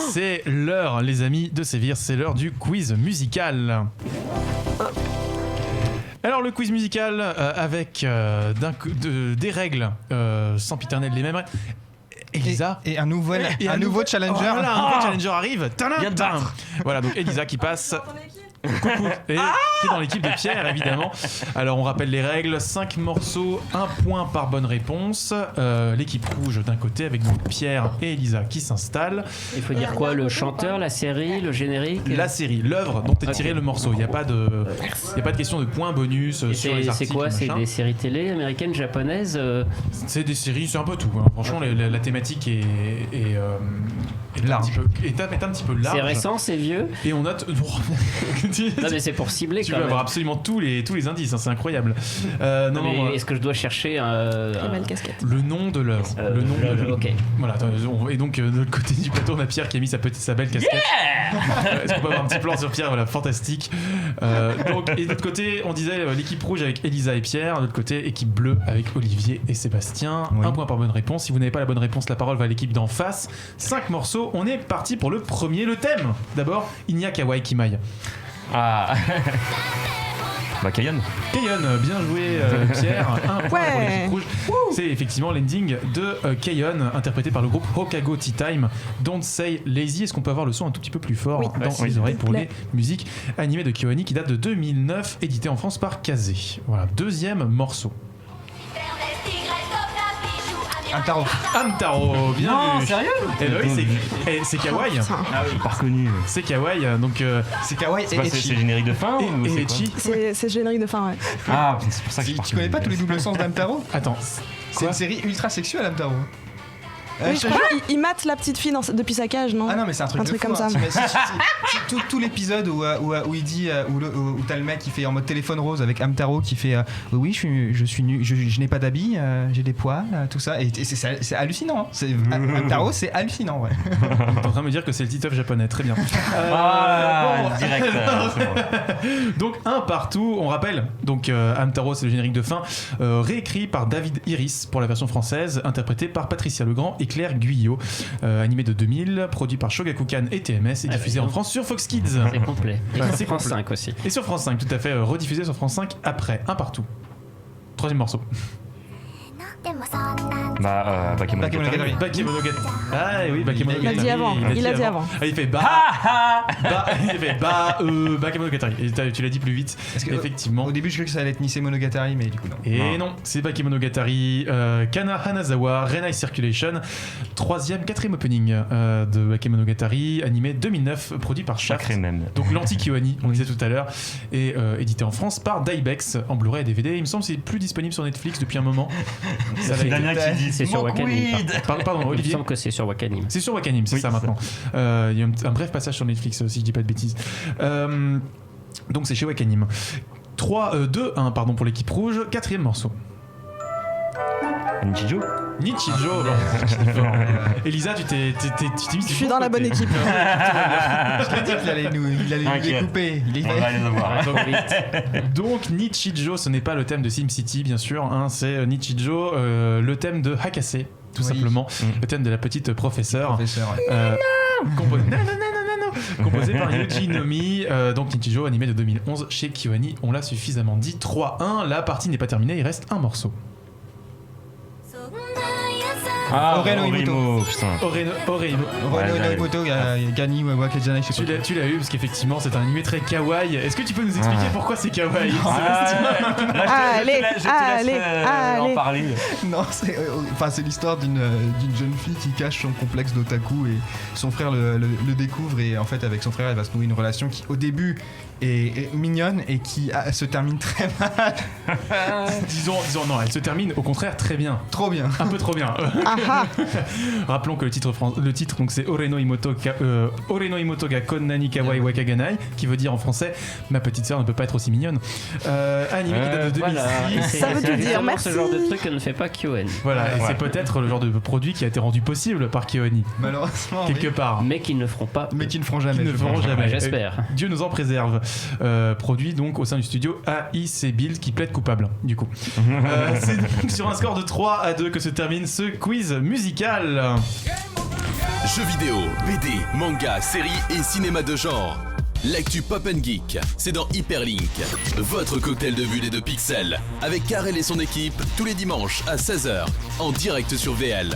C'est l'heure, les amis de Sévir, c'est l'heure du quiz musical. Alors le quiz musical avec des règles sempiternelles les mêmes. Elisa et un nouveau challenger. Un nouveau challenger arrive. Voilà, donc Elisa qui passe. Coucou. Et qui est dans l'équipe de Pierre, évidemment. Alors on rappelle les règles, 5 morceaux, 1 point par bonne réponse. L'équipe rouge d'un côté avec donc Pierre et Elisa qui s'installent. Il faut dire quoi, le chanteur, la série, le générique? La série, l'œuvre dont est tiré le morceau. Il n'y a pas de question de points bonus sur les articles. C'est quoi? C'est machin. des séries télé américaines, japonaises C'est des séries, c'est un peu tout. Hein. Franchement, la thématique est un petit peu large. C'est récent, c'est vieux. Et on note. Non mais c'est pour cibler. Tu quand vas même. avoir absolument tous les indices, hein, c'est incroyable. Est-ce que je dois chercher le nom de l'œuvre. Le nom de l'œuvre. Ok. Voilà. Et donc de l'autre côté du plateau, on a Pierre qui a mis sa belle casquette. Est-ce qu'on peut avoir un petit plan sur Pierre? Voilà, fantastique. Et de l'autre côté, on disait l'équipe rouge avec Elisa et Pierre. De l'autre côté, équipe bleue avec Olivier et Sébastien. Oui. 1 point par bonne réponse. Si vous n'avez pas la bonne réponse, la parole va à l'équipe d'en face. 5 morceaux. On est parti pour le premier. Le thème. D'abord, Inya Kawai Kimaï. Ah. Kayon, bien joué Pierre, 1 point pour l'équipe rouge. C'est effectivement l'ending de Kayon, interprété par le groupe Hokago Tea Time. Don't Say Lazy. Est-ce qu'on peut avoir le son un tout petit peu plus fort dans les oreilles pour les musiques animées de KyoAni qui date de 2009, édité en France par Kazé. Voilà, deuxième morceau. Amtaro, bien non, vu. Sérieux? Et bah oui, c'est Kawaii. Ah oui, pas reconnu. C'est Kawaii, donc c'est Kawaii et c'est le générique de fin ou et c'est Echi. C'est le générique de fin, ouais. Ah, c'est pour ça que tu connais pas tous les doubles sens d'Amtaro? Attends, c'est une série ultra sexuelle, Amtaro. Oui, je crois qu'il mate la petite fille depuis sa cage, non? Ah non, mais c'est un truc de fou, comme ça. C'est tout l'épisode où il dit où t'as le mec qui fait en mode téléphone rose avec Amtaro qui fait oui, je suis nu, je n'ai pas d'habits, j'ai des poils, tout ça, et c'est hallucinant. Hein. Amtaro, c'est hallucinant, ouais. T'es en train de me dire que c'est le titeuf japonais, très bien. Direct. Donc un partout, on rappelle. Donc Amtaro, c'est le générique de fin, réécrit par David Iris pour la version française, interprété par Patricia Legrand et Claire Guyot, animé de 2000, produit par Shogakukan et TMS et diffusé en France sur Fox Kids. C'est complet. Et sur France 5 aussi. Et sur France 5, tout à fait, rediffusé sur France 5 après, un partout. Troisième morceau. Bakemonogatari. Bakemonogatari. Ah oui, Bakemonogatari. Il l'a dit avant. Il fait Bakemonogatari. Et tu l'as dit plus vite. Effectivement. Au début, je croyais que ça allait être Nisei Monogatari, mais du coup, non. Et non, c'est Bakemonogatari. Kana Hanazawa, Renai Circulation. Quatrième opening de Bakemonogatari, animé 2009, produit par Shaft. Donc l'anti-KyoAni, on le disait tout à l'heure, et édité en France par Daibex en Blu-ray et DVD. Il me semble que c'est plus disponible sur Netflix depuis un moment. C'est Damien qui dit c'est sur Wakanim. Pardon, Olivier. Il me semble que c'est sur Wakanim. C'est sur Wakanim, c'est ça maintenant. Il y a un bref passage sur Netflix, si je dis pas de bêtises. Donc c'est chez Wakanim. 2-1 pardon pour l'équipe rouge. Quatrième morceau. Nichijou. Elisa, tu t'es mis. Je suis dans la bonne équipe. Je l'ai dit qu'il allait nous découper. On va les avoir. Donc Nichijou, ce n'est pas le thème de SimCity, bien sûr. Hein, c'est Nichijou, le thème de Hakase, tout simplement. Le thème de la petite professeure. Composé par Yuji Nomi, donc Nichijou, animé de 2011 chez KyoAni. On l'a suffisamment dit. 3-1, la partie n'est pas terminée, il reste un morceau. Oreno Imoto. Oreno Imoto, Gani Wakajana, je sais pas. Tu l'as eu parce qu'effectivement c'est un animé très kawaii. Est-ce que tu peux nous expliquer pourquoi c'est kawaii? Allez, en parler. Non, c'est l'histoire d'une jeune fille qui cache son complexe d'otaku et son frère le découvre, et en fait avec son frère elle va se nouer une relation qui au début est mignonne et qui se termine très mal. disons non, elle se termine au contraire très bien. Trop bien. Un peu trop bien. Rappelons que le titre donc c'est Oreno Imoto ga Konnani Kawaii Wakaganai, qui veut dire en français ma petite sœur ne peut pas être aussi mignonne. Animé qui date de 2006. Ça veut tout dire, merci. Ce genre de truc que ne fait pas KyoAni. Voilà, et c'est peut-être le genre de produit qui a été rendu possible par KyoAni. Malheureusement. Quelque part. Mais qui ne le feront pas. Mais qui ne feront jamais. J'espère. Dieu nous en préserve. Produit donc au sein du studio AIC Build qui plaide coupable, du coup. C'est donc sur un score de 3-2 que se termine ce quiz musical. Jeux vidéo, BD, manga, séries et cinéma de genre. L'actu Pop & Geek, c'est dans Hyperlink, votre cocktail de bulles et de pixels, avec Karel et son équipe, tous les dimanches à 16h, en direct sur VL.